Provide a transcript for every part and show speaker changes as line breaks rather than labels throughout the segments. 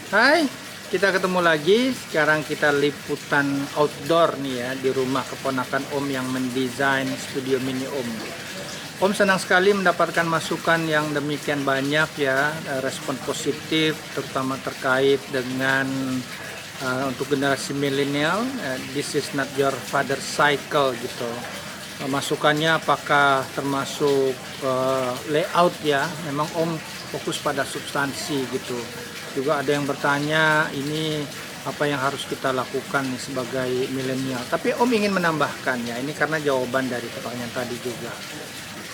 Hai, kita ketemu lagi. Sekarang kita liputan outdoor nih ya di rumah keponakan Om yang mendesain studio mini Om. Om senang sekali mendapatkan masukan yang demikian banyak ya, respon positif terutama terkait dengan untuk generasi milenial. This is not your father cycle gitu. Masukannya apakah termasuk layout ya, memang Om fokus pada substansi gitu. Juga ada yang bertanya ini apa yang harus kita lakukan nih sebagai milenial. Tapi Om ingin menambahkan ya, ini karena jawaban dari pertanyaan tadi juga.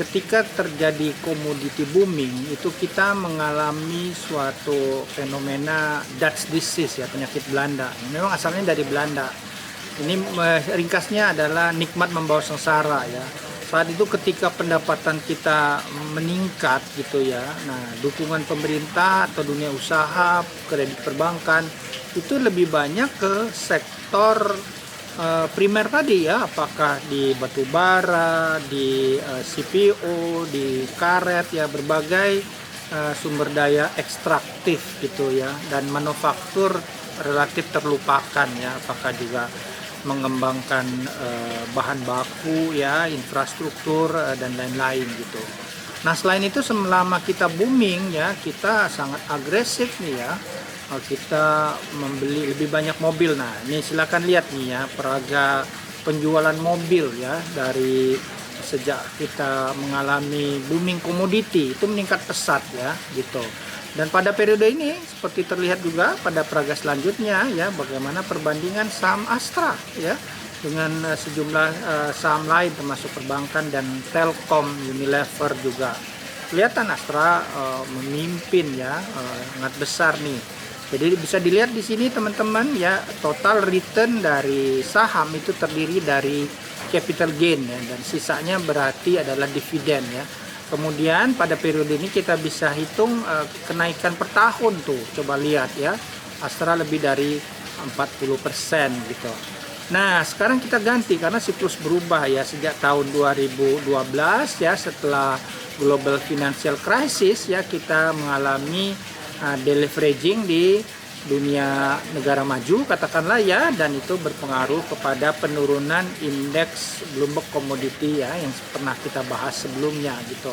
Ketika terjadi komoditi booming itu kita mengalami suatu fenomena Dutch disease ya, penyakit Belanda. Memang asalnya dari Belanda. Ini ringkasnya adalah nikmat membawa sengsara ya. Saat itu ketika pendapatan kita meningkat gitu ya, nah dukungan pemerintah atau dunia usaha, kredit perbankan itu lebih banyak ke sektor primer tadi ya, apakah di batu bara, di CPO, di karet ya, berbagai sumber daya ekstraktif gitu ya, dan manufaktur relatif terlupakan ya, apakah juga mengembangkan bahan baku ya, infrastruktur dan lain-lain gitu. Nah selain itu selama kita booming ya, kita sangat agresif nih ya, kita membeli lebih banyak mobil. Nah ini silakan lihat nih ya, peraga penjualan mobil ya, dari sejak kita mengalami booming komoditi itu meningkat pesat ya gitu. Dan pada periode ini seperti terlihat juga pada peraga selanjutnya ya, bagaimana perbandingan saham Astra ya dengan sejumlah saham lain termasuk perbankan dan Telkom, Unilever juga. Kelihatan Astra memimpin ya, sangat besar nih. Jadi bisa dilihat di sini teman-teman ya, total return dari saham itu terdiri dari capital gain ya, dan sisanya berarti adalah dividen ya. Kemudian pada periode ini kita bisa hitung kenaikan per tahun tuh. Coba lihat ya. Astra lebih dari 40% gitu. Nah, sekarang kita ganti karena siklus berubah ya sejak tahun 2012 ya, setelah global financial crisis ya, kita mengalami deleveraging di dunia negara maju katakanlah ya, dan itu berpengaruh kepada penurunan indeks Bloomberg Commodity ya yang pernah kita bahas sebelumnya gitu.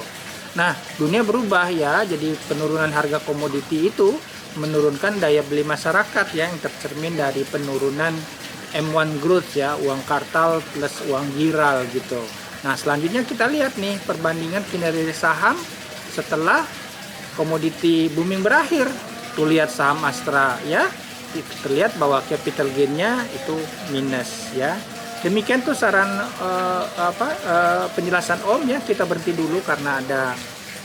Nah dunia berubah ya, jadi penurunan harga komoditi itu menurunkan daya beli masyarakat ya, yang tercermin dari penurunan M1 growth ya, uang kartal plus uang giral gitu. Nah selanjutnya kita lihat nih perbandingan kinerja saham setelah komoditi booming berakhir. Tuh lihat saham Astra ya, terlihat bahwa capital gain-nya itu minus ya. Demikian tuh saran penjelasan Om ya. Kita berhenti dulu karena ada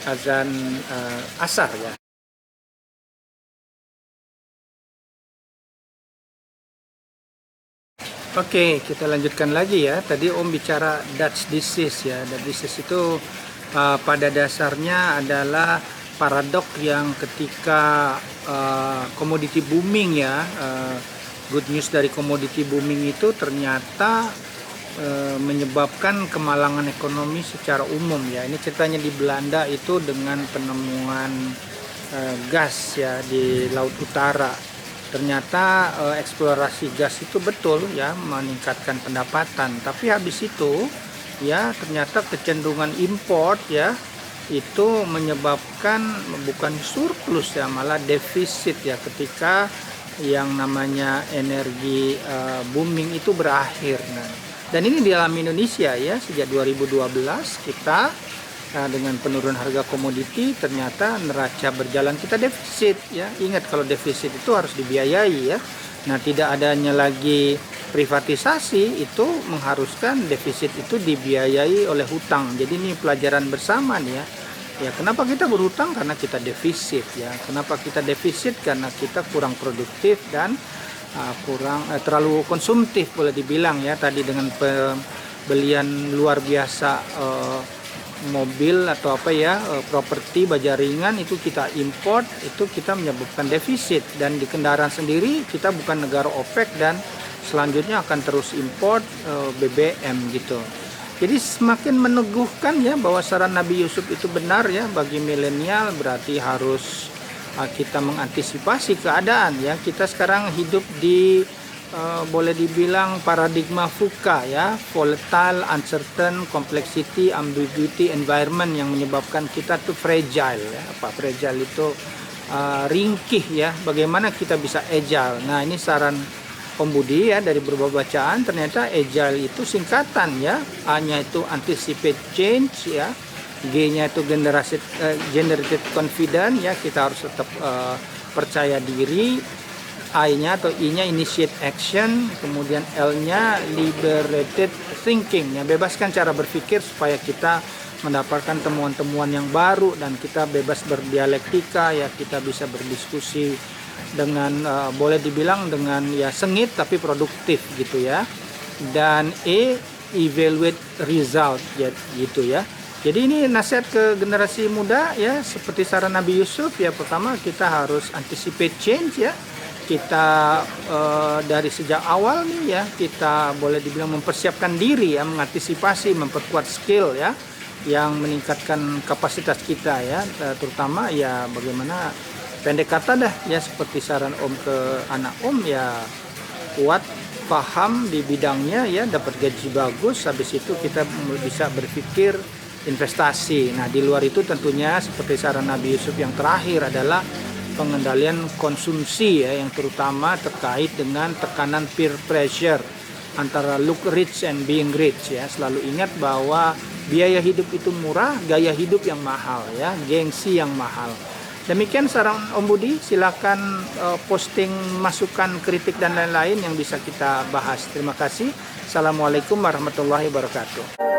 azan asar ya. Oke, kita lanjutkan lagi ya. Tadi Om bicara Dutch disease ya. Dutch disease itu pada dasarnya adalah paradok yang ketika komoditi booming ya, good news dari komoditi booming itu ternyata menyebabkan kemalangan ekonomi secara umum ya. Ini ceritanya di Belanda itu dengan penemuan gas ya di Laut Utara. Ternyata eksplorasi gas itu betul ya meningkatkan pendapatan, tapi habis itu ya ternyata kecenderungan import ya itu menyebabkan bukan surplus ya, malah defisit ya, ketika yang namanya energi booming itu berakhir. Nah, dan ini dialami Indonesia ya sejak 2012 kita dengan penurunan harga komoditi ternyata neraca berjalan kita defisit ya. Ingat kalau defisit itu harus dibiayai ya. Nah tidak adanya lagi privatisasi itu mengharuskan defisit itu dibiayai oleh hutang. Jadi ini pelajaran bersama nih ya. Ya kenapa kita berhutang? Karena kita defisit ya. Kenapa kita defisit? Karena kita kurang produktif dan kurang terlalu konsumtif boleh dibilang ya. Tadi dengan pembelian luar biasa mobil atau apa ya, properti baja ringan itu kita import, itu kita menyebabkan defisit. Dan di kendaraan sendiri kita bukan negara OPEC dan selanjutnya akan terus import BBM gitu. Jadi semakin meneguhkan ya bahwa saran Nabi Yusuf itu benar ya, bagi milenial berarti harus kita mengantisipasi keadaan ya. Kita sekarang hidup di boleh dibilang paradigma VUCA ya, volatile, uncertain, complexity, ambiguity, environment, yang menyebabkan kita tuh fragile ya. Apa fragile itu? Ringkih ya. Bagaimana kita bisa agile? Nah, ini saran Om Budi ya, dari beberapa bacaan ternyata agile itu singkatan ya. A-nya itu anticipate change ya. G-nya itu generated confidence ya, kita harus tetap percaya diri. I-nya atau I-nya initiate action, kemudian L-nya liberated thinking ya, bebaskan cara berpikir supaya kita mendapatkan temuan-temuan yang baru dan kita bebas berdialektika ya, kita bisa berdiskusi dengan boleh dibilang dengan ya sengit tapi produktif gitu ya. Dan E, evaluate result ya, gitu ya. Jadi ini nasihat ke generasi muda ya, seperti saran Nabi Yusuf ya. Pertama, kita harus anticipate change ya. Kita dari sejak awal nih ya, kita boleh dibilang mempersiapkan diri ya, mengantisipasi, memperkuat skill ya, yang meningkatkan kapasitas kita ya, terutama ya bagaimana pendek kata dah ya, seperti saran Om ke anak Om ya, kuat, paham di bidangnya ya, dapat gaji bagus, habis itu kita bisa berpikir investasi. Nah, di luar itu tentunya seperti saran Nabi Yusuf yang terakhir adalah pengendalian konsumsi ya, yang terutama terkait dengan tekanan peer pressure antara look rich and being rich ya. Selalu ingat bahwa biaya hidup itu murah, gaya hidup yang mahal ya, gengsi yang mahal. Demikian saran Om Budi, silakan posting masukan, kritik dan lain-lain yang bisa kita bahas. Terima kasih. Assalamualaikum warahmatullahi wabarakatuh.